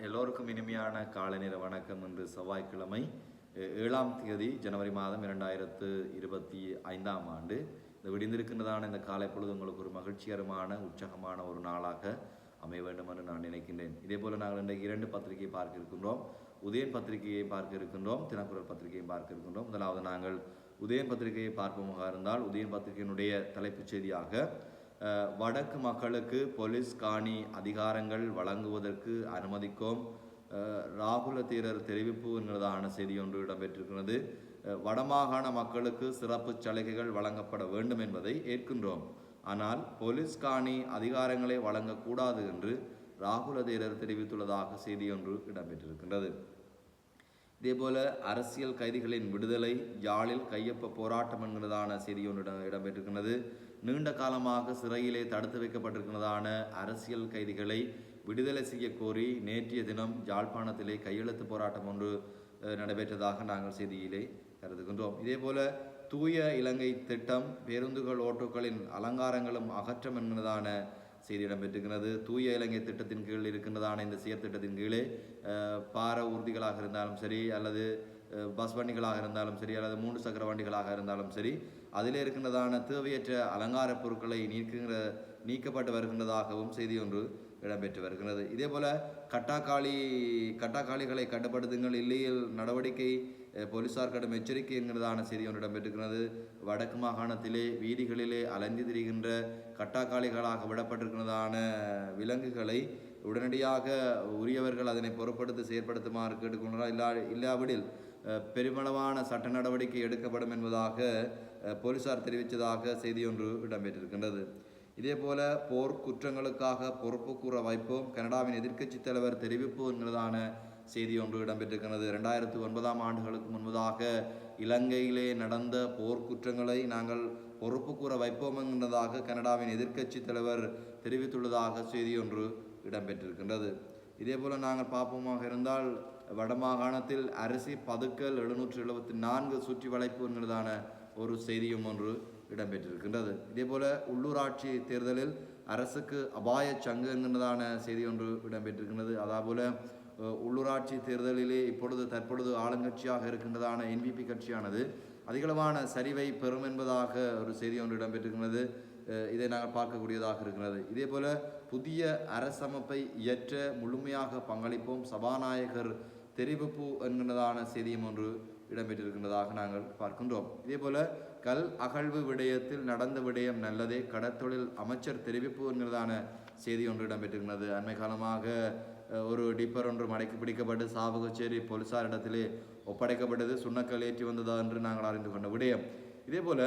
எல்லோருக்கும் இனிமையான காலை நேர வணக்கம். இன்று செவ்வாய்க்கிழமை 7ஆம் தேதி ஜனவரி மாதம் 2025ஆம் ஆண்டு. இந்த விடிந்திருக்கின்றதான இந்த காலை பொழுது உங்களுக்கு ஒரு மகிழ்ச்சிகரமான உற்சாகமான ஒரு நாளாக அமைய வேண்டும் என்று நான் நினைக்கின்றேன். இதே போல நாங்கள் இன்றைக்கு 2 பத்திரிகையை பார்க்க இருக்கின்றோம். உதயன் பத்திரிகையை பார்க்க இருக்கின்றோம், தினக்குரல் பத்திரிகையை பார்க்க இருக்கின்றோம். முதலாவது நாங்கள் உதயன் பத்திரிகையை பார்ப்போமாக இருந்தால், உதயன் பத்திரிகையினுடைய தலைப்புச் செய்தியாக வடக்கு மக்களுக்கு போலீஸ் காணி அதிகாரங்கள் வழங்குவதற்கு அனுமதிக்கும் ராகுல தீரர் தெரிவிப்பு என்கிறதான செய்தி ஒன்று இடம்பெற்றிருக்கிறது. வடமாகாண மக்களுக்கு சிறப்பு சலுகைகள் வழங்கப்பட வேண்டும் என்பதை ஏற்கின்றோம், ஆனால் போலீஸ் காணி அதிகாரங்களை வழங்கக்கூடாது என்று ராகுல தீரர் தெரிவித்துள்ளதாக செய்தி ஒன்று இடம்பெற்றிருக்கின்றது. இதேபோல அரசியல் கைதிகளின் விடுதலை யாழில் கையொப்ப போராட்டம் என்கிறதான செய்தி ஒன்று இடம்பெற்றிருக்கிறது. நீண்ட காலமாக சிறையிலே தடுத்து வைக்கப்பட்டிருக்கிறதான அரசியல் கைதிகளை விடுதலை செய்ய கோரி நேற்றைய தினம் யாழ்ப்பாணத்திலே கையெழுத்து போராட்டம் ஒன்று நடைபெற்றதாக நாங்கள் செய்தியிலே கருதுகின்றோம். இதேபோல தூய இலங்கை திட்டம் பேருந்துகள் ஓட்டோக்களின் அலங்காரங்களும் அகற்றம் என்கிறதான செய்தி இடம்பெற்றிருக்கிறது. தூய இலங்கை திட்டத்தின் கீழ் இருக்கின்றதான இந்த செயற்திட்டத்தின் கீழே பார ஊர்திகளாக இருந்தாலும் சரி, அல்லது பஸ் வண்டிகளாக இருந்தாலும் சரி, அல்லது 3 சக்கர வண்டிகளாக இருந்தாலும் சரி, அதில் இருக்கின்றதான தேவையற்ற அலங்கார பொருட்களை நீக்கப்பட்டு வருகின்றதாகவும் செய்தி ஒன்று இடம்பெற்று வருகிறது. இதே போல கட்டாக்காளிகளை கட்டுப்படுத்துங்கள், இல்லையில் நடவடிக்கை, போலீசார் கடும் எச்சரிக்கை என்கிறதான செய்தி ஒன்று இடம்பெற்றிருக்கிறது. வடக்கு மாகாணத்திலே வீதிகளிலே அலைந்து திரிகின்ற கட்டாக்காளிகளாக விடப்பட்டிருக்கிறதான விலங்குகளை உடனடியாக உரியவர்கள் அதனை பொறுப்படுத்தி செயற்படுத்துமாறு கேட்டுக்கொண்டார். இல்லாவிடில் பெருமளவான சட்ட நடவடிக்கை எடுக்கப்படும் என்பதாக போலீசார் தெரிவித்ததாக செய்தி ஒன்று இடம்பெற்றிருக்கின்றது. இதேபோல போர் குற்றங்களுக்காக பொறுப்பு கூற வைப்போம், கனடாவின் எதிர்க்கட்சி தலைவர் தெரிவிப்பு என்கிறதான செய்தி ஒன்று இடம்பெற்றிருக்கிறது. 2009ஆம் ஆண்டுகளுக்கு முன்பதாக இலங்கையிலே நடந்த போர் குற்றங்களை நாங்கள் பொறுப்பு கூற வைப்போம் என்கிறதாக கனடாவின் எதிர்க்கட்சி தலைவர் தெரிவித்துள்ளதாக செய்தி ஒன்று இடம்பெற்றிருக்கின்றது. இதேபோல நாங்கள் பார்ப்போமாக இருந்தால், வடமாகாணத்தில் அரிசி பதுக்கல் 774 சுற்றி வளைப்பு என்கிறதான ஒரு செய்தியும் ஒன்று இடம்பெற்றிருக்கின்றது. இதேபோல உள்ளூராட்சி தேர்தலில் அரசுக்கு அபாய சங்கு என்கிறதான செய்தி ஒன்று இடம்பெற்றிருக்கின்றது. அதாபோல உள்ளூராட்சி தேர்தலிலே தற்பொழுது ஆளுங்கட்சியாக இருக்கின்றதான NPP கட்சியானது அதிகளவான சரிவை பெறும் என்பதாக ஒரு செய்தி ஒன்று இடம்பெற்றிருக்கிறது. இதை நாங்கள் பார்க்கக்கூடியதாக இருக்கிறது. இதே போல புதிய அரசமைப்பை இயற்ற முழுமையாக பங்களிப்போம், சபாநாயகர் தெரிவிப்பு என்கிறதான செய்தியும் ஒன்று இடம்பெற்றிருக்கின்றதாக நாங்கள் பார்க்கின்றோம். இதே போல கல் அகழ்வு விடயத்தில் நடந்த விடயம் நல்லதே, கடற்தொழில் அமைச்சர் தெரிவிப்பு என்கிறதான செய்தி ஒன்று இடம்பெற்றிருக்கிறது. அண்மை காலமாக ஒரு டிப்பர் ஒன்று மடக்கி பிடிக்கப்பட்டு சாவகச்சேரி போலீசாரிடத்திலே ஒப்படைக்கப்பட்டது. சுண்ணக்கல் ஏற்றி வந்ததா என்று நாங்கள் அறிந்து கொண்ட விடயம். இதேபோல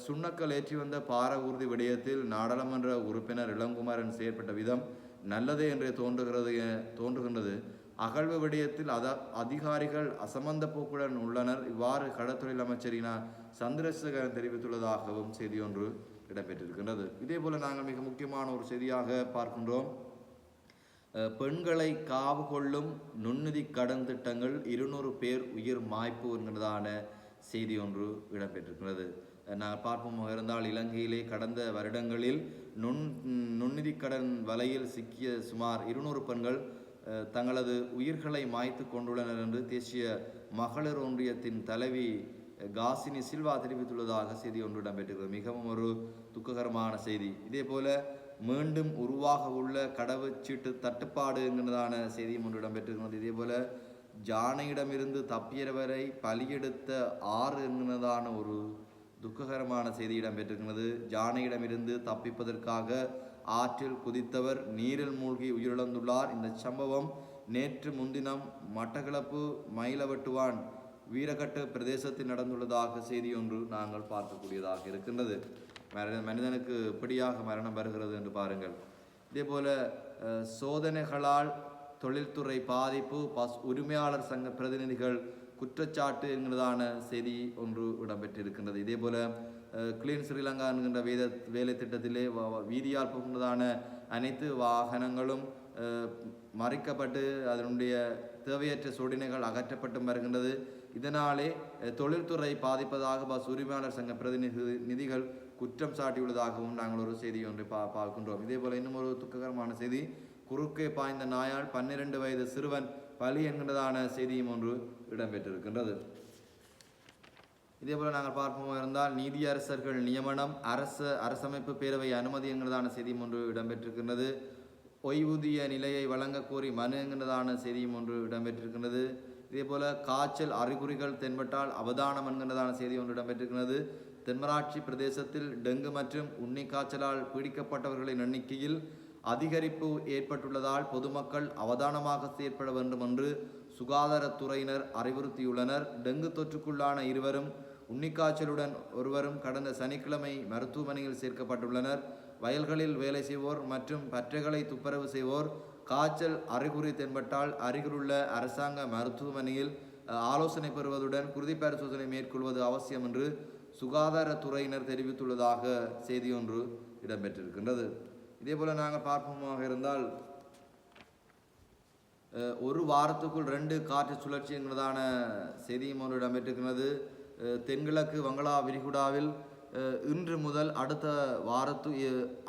சுண்ணக்கல் ஏற்றி வந்த பார ஊர்தி விடயத்தில் நாடாளுமன்ற உறுப்பினர் இளங்குமாரன் செயற்பட்ட விதம் நல்லதே என்று தோன்றுகின்றது. அகழ்வு விடயத்தில் அதிகாரிகள் அசம்பந்த போக்குடன் உள்ளனர், இவ்வாறு கடற்தொழில் அமைச்சரினா சந்திரசேகரன் தெரிவித்துள்ளதாகவும் செய்தி ஒன்று இடம்பெற்றிருக்கின்றது. இதேபோல நாங்கள் மிக முக்கியமான ஒரு செய்தியாக பார்க்கின்றோம். பெண்களை காவு கொள்ளும் நுண்ணிதி கடன் திட்டங்கள் 200 பேர் உயிர் மாய்ப்பு என்கிறதான செய்தி ஒன்று இடம்பெற்றிருக்கிறது. நாங்கள் பார்ப்போமாக இருந்தால், இலங்கையிலே கடந்த வருடங்களில் நுண்ணிதி கடன் வலையில் சிக்கிய சுமார் 200 பெண்கள் தங்களது உயிர்களை மாய்த்து கொண்டுள்ளனர் என்று தேசிய மகளிர் ஒன்றியத்தின் தலைவி காசினி சில்வா தெரிவித்துள்ளதாக செய்தி ஒன்று இடம்பெற்றிருக்கிறது. மிகவும் ஒரு துக்ககரமான செய்தி. இதே போல மீண்டும் உருவாக உள்ள கடவுச்சீட்டு தட்டுப்பாடு என்கிறதான செய்தியும் ஒன்று இடம்பெற்றிருக்கிறது. இதே போல ஜானையிடமிருந்து தப்பியவரை பலியெடுத்த 6 என்கிறதான ஒரு துக்ககரமான செய்தி இடம்பெற்றிருக்கிறது. ஜானையிடமிருந்து தப்பிப்பதற்காக ஆற்றில் குதித்தவர் நீரில் மூழ்கி உயிரிழந்துள்ளார். இந்த சம்பவம் நேற்று முன்தினம் மட்டக்களப்பு மயிலவட்டுவான் வீரகட்டு பிரதேசத்தில் நடந்துள்ளதாக செய்தி ஒன்று நாங்கள் பார்க்கக்கூடியதாக இருக்கின்றது. மனிதனுக்கு எப்படியாக மரணம் வருகிறது என்று பாருங்கள். இதேபோல சோதனைகளால் தொழில்துறை பாதிப்பு, பஸ் உரிமையாளர் சங்க பிரதிநிதிகள் குற்றச்சாட்டு என்கிறதான செய்தி ஒன்று இடம்பெற்றிருக்கின்றது. இதேபோல கிளீன் ஸ்ரீலங்கா என்கின்ற வேலை திட்டத்திலே வீதியால் போகின்றதான அனைத்து வாகனங்களும் மறைக்கப்பட்டு அதனுடைய தேவையற்ற சோதனைகள் அகற்றப்பட்டும் வருகின்றது. இதனாலே தொழில்துறை பாதிப்பதாக பஸ் உரிமையாளர் சங்க பிரதிநிதிகள் குற்றம் சாட்டியுள்ளதாகவும் நாங்கள் ஒரு செய்தி ஒன்றை பார்க்கின்றோம். இதே போல இன்னும் ஒரு துக்ககரமான செய்தி, குறுக்கே பாய்ந்த நாயால் 12 வயது சிறுவன் பலி என்கின்றதான செய்தியும் ஒன்று இடம்பெற்றிருக்கின்றது. இதேபோல நாங்கள் பார்ப்போம் இருந்தால் நீதியரசர்கள் நியமனம் அரசமைப்பு பேரவை அனுமதி என்கிறதான செய்தியும் ஒன்று இடம்பெற்றிருக்கின்றது. ஓய்வூதிய நிலையை வழங்க கோரி மனு என்கிறதான செய்தியும் ஒன்று இடம்பெற்றிருக்கின்றது. இதேபோல காய்ச்சல் அறிகுறிகள் தென்பட்டால் அவதானம் என்கிறதான செய்தி ஒன்று இடம்பெற்றிருக்கிறது. தென்மராட்சி பிரதேசத்தில் டெங்கு மற்றும் உண்ணி காய்ச்சலால் பீடிக்கப்பட்டவர்களின் எண்ணிக்கையில் அதிகரிப்பு ஏற்பட்டுள்ளதால் பொதுமக்கள் அவதானமாக செயற்பட வேண்டும் என்று சுகாதாரத்துறையினர் அறிவுறுத்தியுள்ளனர். டெங்கு தொற்றுக்குள்ளான இருவரும் உன்னிக்காய்ச்சலுடன் ஒருவரும் கடந்த சனிக்கிழமை மருத்துவமனையில் சேர்க்கப்பட்டுள்ளனர். வயல்களில் வேலை செய்வோர் மற்றும் பற்றைகளை துப்புரவு செய்வோர் காய்ச்சல் அறிகுறி தென்பட்டால் அருகிலுள்ள அரசாங்க மருத்துவமனையில் ஆலோசனை பெறுவதுடன் குருதி பரிசோதனை மேற்கொள்வது அவசியம் என்று சுகாதாரத்துறையினர் தெரிவித்துள்ளதாக செய்தி ஒன்று இடம்பெற்றிருக்கின்றது. இதேபோல நாங்கள் பார்ப்போமாக இருந்தால் ஒரு வாரத்துக்குள் 2 காற்று சுழற்சி என்கிறதான செய்தியும் ஒன்று இடம்பெற்றிருக்கிறது. தென்கிழக்கு வங்களா விரிகுடாவில் இன்று முதல்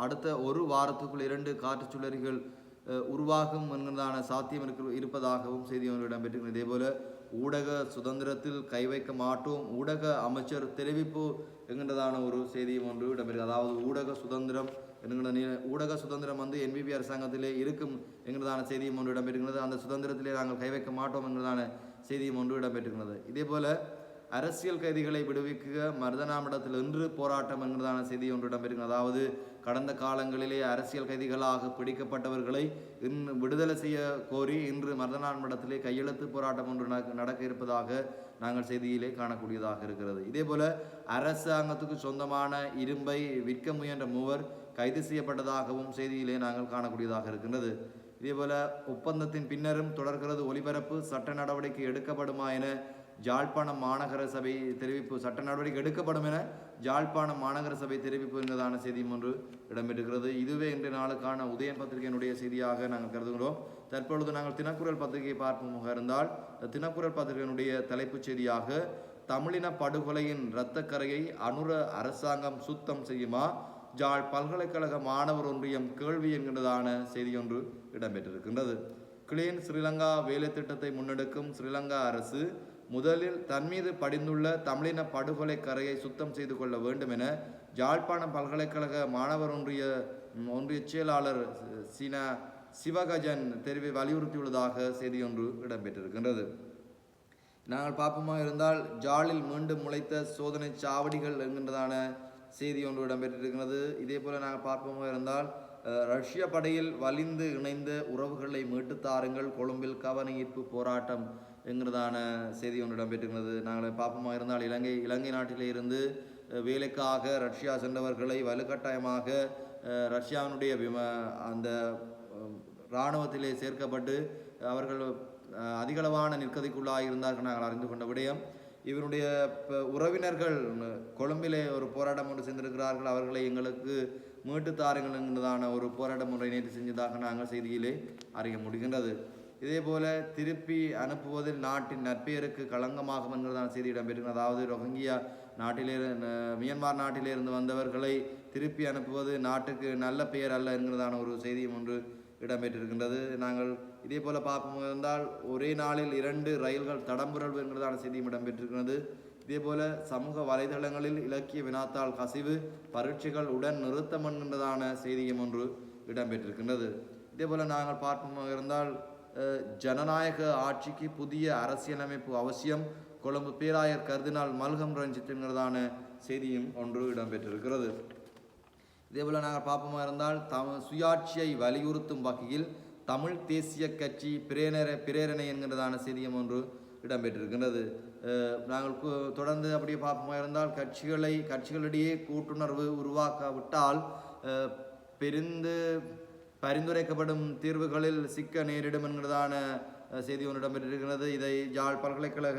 அடுத்த ஒரு வாரத்துக்குள் 2 காற்று சுழற்சிகள் உருவாகும் என்கிறதான சாத்தியம் இருப்பதாகவும் செய்தி ஒன்று இடம்பெற்றிருக்கிறது. இதேபோல ஊடக சுதந்திரத்தில் கை வைக்க மாட்டோம் ஊடக அமைச்சர் தெரிவிப்பு என்கின்றதான ஒரு செய்தியும் ஒன்று இடம்பெறுகிறது. அதாவது ஊடக சுதந்திரம் NPP அரசாங்கத்திலே இருக்கும் என்கிறதான செய்தியும் ஒன்று இடம்பெறுகிறது. அந்த சுதந்திரத்திலே நாங்கள் கை வைக்க மாட்டோம் என்கிறதான செய்தியும் ஒன்று இடம்பெற்றிருக்கிறது. இதேபோல அரசியல் கைதிகளை விடுவிக்க மருதனாமிடத்தில் இன்று போராட்டம் என்கிறதான செய்தி ஒன்று இடம்பெறுகிறது. அதாவது கடந்த காலங்களிலே அரசியல் கைதிகளாக பிடிக்கப்பட்டவர்களை விடுதலை செய்ய கோரி இன்று மருதனாமிடத்திலே கையெழுத்து போராட்டம் ஒன்று நடக்க இருப்பதாக நாங்கள் செய்தியிலே காணக்கூடியதாக இருக்கிறது. இதேபோல அரசாங்கத்துக்கு சொந்தமான இரும்பை விற்க முயன்ற 3 கைது செய்யப்பட்டதாகவும் செய்தியிலே நாங்கள் காணக்கூடியதாக இருக்கின்றது. இதேபோல ஒப்பந்தத்தின் பின்னரும் தொடர்கிறது ஒலிபரப்பு சட்ட நடவடிக்கை எடுக்கப்படுமா என ஜாழ்ப்பாணம் மாநகர சபை தெரிவிப்பு. சட்ட நடவடிக்கை எடுக்கப்படும் என ஜாழ்ப்பாணம் மாநகர சபை தெரிவிப்பு என்பதான செய்தியும் ஒன்று இடம்பெற்றிருக்கிறது. இதுவே இன்றைய நாளுக்கான உதயன் பத்திரிகையினுடைய செய்தியாக நாங்கள் கருதுகிறோம். தற்பொழுது நாங்கள் தினக்குரல் பத்திரிகையை பார்ப்போமாக இருந்தால் தினக்குரல் பத்திரிகையினுடைய தலைப்புச் செய்தியாக தமிழின படுகொலையின் இரத்தக்கரையை அனுர அரசாங்கம் சுத்தம் செய்யுமா, ஜாழ் பல்கலைக்கழக மாணவர் ஒன்றியம் கேள்வி என்கின்றதான செய்தி ஒன்று இடம்பெற்றிருக்கின்றது. கிளீன் ஸ்ரீலங்கா வேலை திட்டத்தை முன்னெடுக்கும் ஸ்ரீலங்கா அரசு முதலில் தன்மீது படிந்துள்ள தமிழின படுகொலை கரையை சுத்தம் செய்து கொள்ள வேண்டும் என ஜாழ்ப்பாணம் பல்கலைக்கழக மாணவர் ஒன்றிய செயலாளர் சிவகஜன் வலியுறுத்தியுள்ளதாக செய்தி ஒன்று இடம்பெற்றிருக்கின்றது. நாங்கள் பார்ப்போமா இருந்தால் ஜாலில் மீண்டும் முளைத்த சோதனை சாவடிகள் என்கின்றதான செய்தி ஒன்று இடம்பெற்றிருக்கிறது. இதே போல நாங்கள் பார்ப்போமா இருந்தால் ரஷ்ய படையில் வலிந்து இணைந்த உறவுகளை மீட்டு தாருங்கள், கொழும்பில் கவன ஈர்ப்பு போராட்டம் என்கிறதான செய்தி ஒன்று இடம்பெற்றிருக்கிறது. நாங்கள் பார்ப்போமா இருந்தால் இலங்கை நாட்டிலே இருந்து வேலைக்காக ரஷ்யா சென்றவர்களை வலுக்கட்டாயமாக ரஷ்யாவினுடைய அந்த இராணுவத்திலே சேர்க்கப்பட்டு அவர்கள் அதிகளவான நிற்கதிக்குள்ளாக இருந்தார்கள் நாங்கள் அறிந்து கொண்ட விடயம். இவருடைய உறவினர்கள் கொழும்பிலே ஒரு போராட்டம் ஒன்று சென்றிருக்கிறார்கள். அவர்களை எங்களுக்கு மீட்டு தாருங்கள் என்கிறதான ஒரு போராட்டம் ஒன்றை நேற்று செஞ்சதாக நாங்கள் செய்தியிலே அறிய முடிகின்றது. இதே போல திருப்பி அனுப்புவதில் நாட்டின் நற்பெயருக்கு களங்கமாகும் என்கிறதான செய்தி இடம்பெற்றிருக்கிறது. அதாவது ரோஹிங்கியா மியான்மர் நாட்டிலிருந்து வந்தவர்களை திருப்பி அனுப்புவது நாட்டுக்கு நல்ல பெயர் அல்ல என்கிறதான ஒரு செய்தியும் ஒன்று இடம்பெற்றிருக்கின்றது. நாங்கள் இதே போல பார்ப்போம் இருந்தால் ஒரே நாளில் 2 ரயில்கள் தடம்புரல் என்கிறதான செய்தியும் இடம்பெற்றிருக்கிறது. இதே போல சமூக வலைதளங்களில் இலக்கிய வினாத்தாள் கசிவு பரீட்சைகள் உடன் நிறுத்தம் என்கின்றதான செய்தியும் ஒன்று இடம்பெற்றிருக்கின்றது. இதே போல நாங்கள் பார்ப்போம் இருந்தால் ஜனநாயக ஆட்சிக்கு புதிய அரசியலமைப்பு அவசியம், கொழும்பு பேராயர் கர்தினால் மல்கம் ரஞ்சித் என்கிறதான செய்தியும் ஒன்று இடம்பெற்றிருக்கிறது. இதேபோல நாங்கள் பார்ப்போமா இருந்தால் சுயாட்சியை வலியுறுத்தும் வகையில் தமிழ் தேசிய கட்சி பிரேரணை என்கிறதான செய்தியும் ஒன்று இடம்பெற்றிருக்கின்றது. நாங்கள் தொடர்ந்து அப்படியே பார்ப்போமா இருந்தால் கட்சிகளிடையே கூட்டுணர்வு உருவாக்காவிட்டால் பரிந்துரைக்கப்படும் தீர்வுகளில் சிக்க நேரிடும் என்கிறதான செய்தி ஒன்று இடம்பெற்றிருக்கிறது. இதை யாழ் பல்கலைக்கழக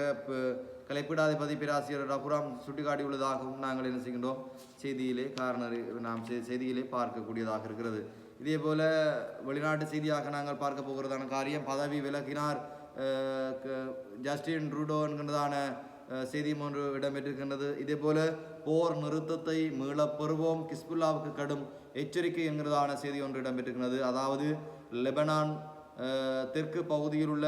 கலைப்பீடாதிபதி பேராசிரியர் ரகுராம் சுட்டிக்காட்டியுள்ளதாகவும் நாங்கள் என்ன செய்கின்றோம் செய்தியிலே பார்க்கக்கூடியதாக இருக்கிறது. இதே போல வெளிநாட்டு செய்தியாக நாங்கள் பார்க்க போகிறதான காரியம் பதவி விலகினார் ஜஸ்டின் ட்ரூடோ என்கின்றதான செய்தியும் ஒன்று இடம்பெற்றிருக்கின்றது. இதே போல போர் நிறுத்தத்தை மீளப் பெறுவோம், கிஸ்புல்லாவுக்கு கடும் எச்சரிக்கை என்கிறதான செய்தி ஒன்று இடம்பெற்றிருக்கிறது. அதாவது லெபனான் தெற்கு பகுதியில் உள்ள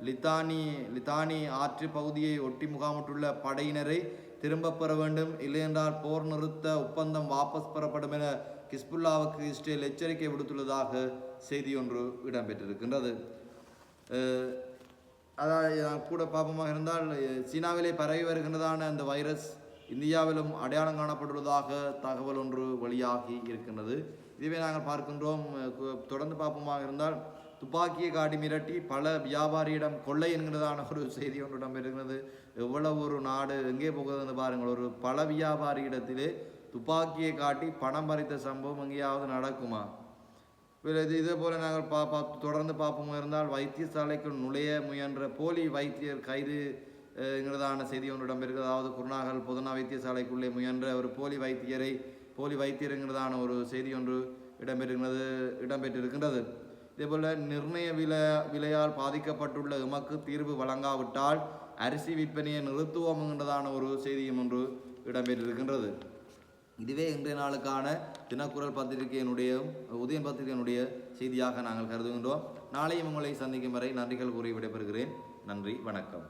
லித்தானி ஆற்று பகுதியை ஒட்டி முகாமிட்டுள்ள படையினரை திரும்ப பெற வேண்டும், இல்லையென்றால் போர் நிறுத்த ஒப்பந்தம் வாபஸ் பெறப்படும் என ஹிஸ்புல்லாவுக்கு இஸ்ரேல் எச்சரிக்கை விடுத்துள்ளதாக செய்தி ஒன்று இடம்பெற்றிருக்கின்றது. அதாவது கூட பாப்பமாக இருந்தால் சீனாவிலே பரவி வருகின்றதான அந்த வைரஸ் இந்தியாவிலும் அடையாளம் காணப்பட்டுள்ளதாக தகவல் ஒன்று வெளியாகி இருக்கின்றது. இதுவே நாங்கள் பார்க்கின்றோம். தொடர்ந்து பார்ப்போமாக இருந்தால் துப்பாக்கியை காட்டி மிரட்டி பல வியாபாரியிடம் கொள்ளை என்கிறதான ஒரு செய்தி ஒன்று இடம்பெறுகிறது. எவ்வளவு ஒரு நாடு எங்கே போகுதுன்னு பாருங்கள். ஒரு பல வியாபாரியிடத்திலே துப்பாக்கியை காட்டி பணம் பறித்த சம்பவம் எங்கேயாவது நடக்குமா? இதே போல் நாங்கள் தொடர்ந்து பார்ப்போம் இருந்தால் வைத்தியசாலைக்கு நுழைய முயன்ற போலி வைத்தியர் கைது என்கிறதான செய்தி ஒன்று இடம்பெறுகிறது. அதாவது குருநாகல் பொதுநா வைத்தியசாலைக்குள்ளே முயன்ற ஒரு போலி வைத்தியருங்கிறதான ஒரு செய்தி ஒன்று இடம்பெற்றிருக்கின்றது. இதேபோல் நிர்ணய விலையால் பாதிக்கப்பட்டுள்ள எமக்கு தீர்வு வழங்காவிட்டால் அரிசி விற்பனையை நிறுத்துவோம் என்கிறதான ஒரு செய்தியும் ஒன்று இடம்பெற்றிருக்கின்றது. இதுவே இன்றைய நாளுக்கான தினக்குரல் பத்திரிகையினுடைய உதயன் பத்திரிகையினுடைய செய்தியாக நாங்கள் கருதுகின்றோம். நாளையும் உங்களை சந்திக்கும் வரை நன்றிகள் கூறி விடைபெறுகிறேன். நன்றி, வணக்கம்.